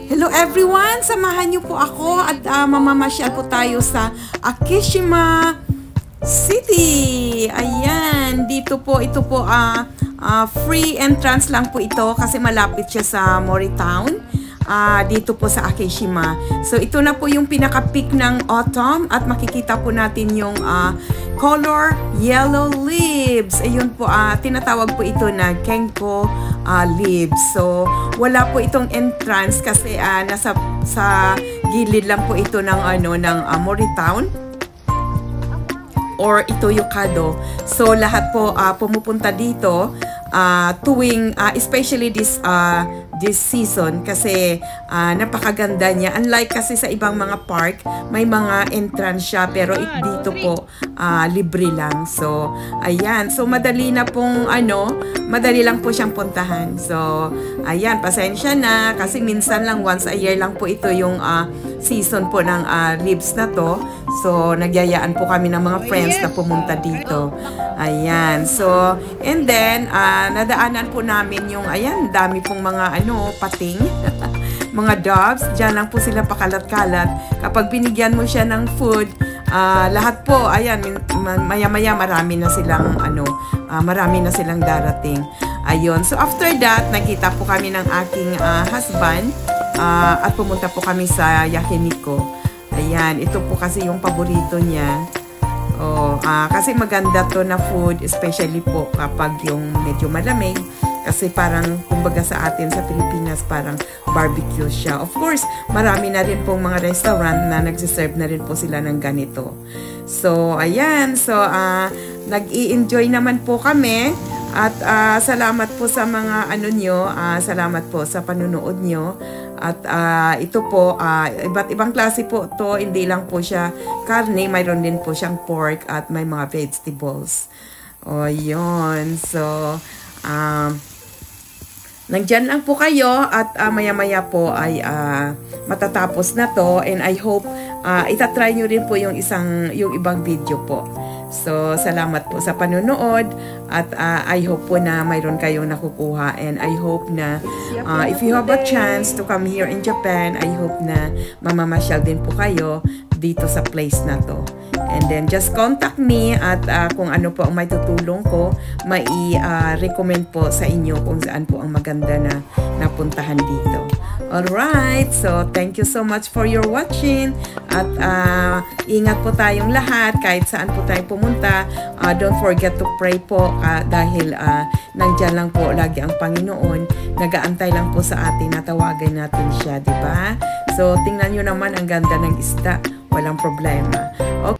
Hello everyone! Samahan niyo po ako at mamamasyal po tayo sa Akishima City. Ayan, dito po, ito po free entrance lang po ito kasi malapit siya sa Moritown. Dito po sa Akishima. So ito na po yung pinaka-peak ng autumn at makikita po natin yung color yellow leaves. Ayun po, tinatawag po ito na Kenko leaves. So wala po itong entrance kasi nasa sa gilid lang po ito ng Moritown or ito Yokado. So lahat po pumupunta dito tuwing especially this season kasi napakaganda niya. Unlike kasi sa ibang mga park, may mga entrance siya pero dito po libre lang. So ayan, so madali na pong madali lang po siyang puntahan. So ayan, pasensya na kasi minsan lang, once a year lang po ito yung season po ng leaves na to. So nagyayaan po kami ng mga friends na pumunta dito. Ayan, so and then nadaanan po namin yung dami pong mga pating mga doves. Diyan lang po sila pakalat-kalat. Kapag binigyan mo siya ng food, lahat po, ayan, maya-maya marami na silang darating. Ayun. So after that, nakita po kami ng aking husband at pumunta po kami sa Yakiniku. Ayan, ito po kasi yung paborito niya. Kasi maganda to na food, especially po kapag yung medyo malamig. Kasi parang, kumbaga sa atin sa Pilipinas, parang barbecue siya. Of course, marami na rin pong mga restaurant na nagsiserve na rin po sila ng ganito. So, ayan. So, nag-i-enjoy naman po kami. At salamat po sa mga salamat po sa panunood nyo. At ito po, iba't ibang klase po to. Hindi lang po siya karne, mayroon din po siyang pork at may mga vegetables. Yun. So, nandyan lang po kayo at maya-maya po ay matatapos na to, and I hope itatry nyo rin po yung ibang video po. So, salamat po sa panunood at I hope po na mayroon kayong nakukuha, and I hope na if you have a chance to come here in Japan, I hope na mamamasyal din po kayo dito sa place na to. And then just contact me at kung ano po ang may tutulong ko, mai-recommend po sa inyo kung saan po ang maganda na napuntahan dito. Alright, so thank you so much for your watching at ingat po tayong lahat kahit saan po tayo pumunta. Don't forget to pray po dahil nandyan lang po lagi ang Panginoon. Nagaantay lang po sa atin na tawagan natin siya, di ba? So tingnan nyo naman ang ganda ng isda, walang problema. Okay.